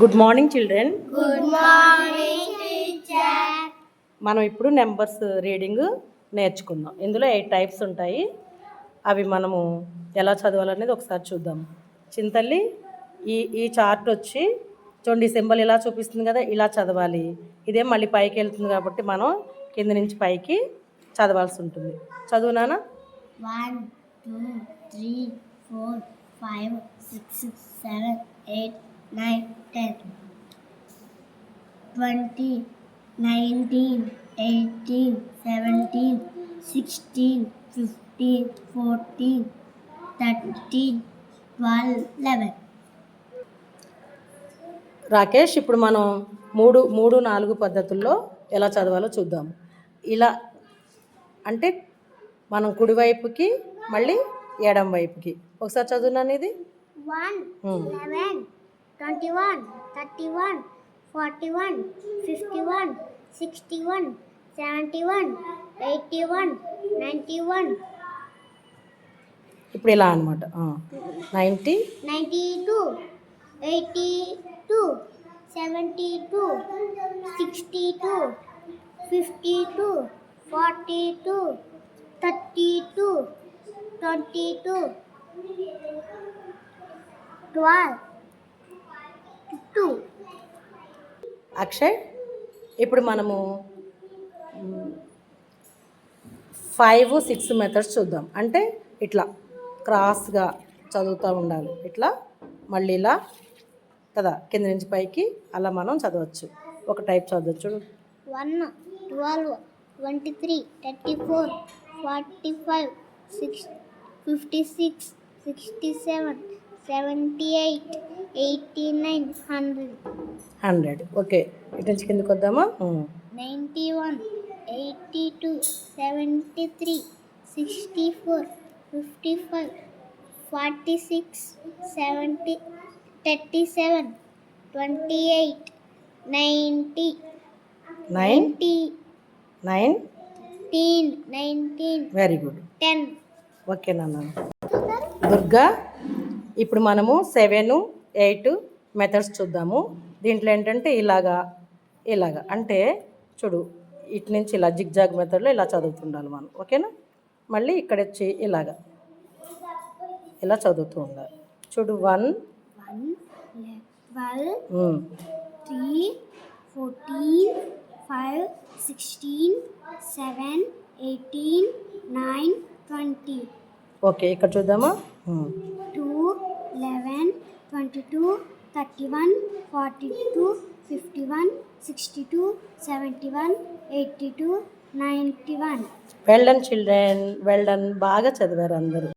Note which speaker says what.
Speaker 1: Good morning children.
Speaker 2: Good morning teacher.
Speaker 1: మనం ఇప్పుడు numbers reading నేర్చుకుందాం. ఇందులో 8 టైప్స్ ఉంటాయి. అవి మనము ఎలా చదవాలనేది ఒకసారి చూద్దాం. చింతల్లి ఈ చార్ట్ వచ్చి చూడండి, సింబల్ ఇలా చూపిస్తుంది కదా, ఇలా చదవాలి. ఇదే మళ్ళీ పైకి వెళ్తుంది కాబట్టి మనం కింద నుంచి పైకి చదవాల్సి ఉంటుంది. చదువు నాన్న.
Speaker 2: 1 2 3 4 5 6 7 8 9 10 20 19 18 17 16 15 14 13 12 11.
Speaker 1: రాకేష్, ఇప్పుడు మనం మూడు 4 పద్ధతుల్లో ఎలా చదవాలో చూద్దాం. ఇలా అంటే మనం కుడివైపుకి మళ్ళీ ఎడం వైపుకి ఒకసారి చదువునాను. ఇది
Speaker 2: 1 11 21 31 41 51 61 71 81 91.
Speaker 1: ఇప్పుడు ఇలా అనమాట. 90
Speaker 2: 92 82 72 62 52 42 32 22 12 2.
Speaker 1: అక్షయ్, ఇప్పుడు మనము 5 6 మెథడ్స్ చూద్దాం. అంటే ఇట్లా క్రాస్గా చదువుతూ ఉండాలి. ఇట్లా మళ్ళీ ఇలా కదా, కింద నుంచి పైకి అలా మనం చదవచ్చు. ఒక టైప్ చదవచ్చు.
Speaker 2: 1 12 23 34 45 56 67 78 89 100.
Speaker 1: ఓకే, ఇటు నుంచి కిందకి వద్దామా.
Speaker 2: 91 82 73 64 55 46 70 37 28 90 90 19
Speaker 1: వెరీ గుడ్.
Speaker 2: 10.
Speaker 1: ఓకే నాన్న. దుర్గా, ఇప్పుడు మనము 7 8 మెథడ్స్ చూద్దాము. దీంట్లో ఏంటంటే ఇలాగా అంటే చూడు, ఇటు నుంచి ఇలా జిగ్జాగ్ మెథడ్లో ఇలా చదువుతుండాలి మనం. ఓకేనా? మళ్ళీ ఇక్కడ వచ్చి ఇలా చదువుతూ ఉండాలి. చూడు, 1
Speaker 2: 12 3 14 5 16 7 18 9 20.
Speaker 1: ఓకే, ఇక్కడ చూద్దామా.
Speaker 2: 2 11 22 31 42 51 62 71 82 91.
Speaker 1: Well done children, well done. బాగా చదివారు అందరూ.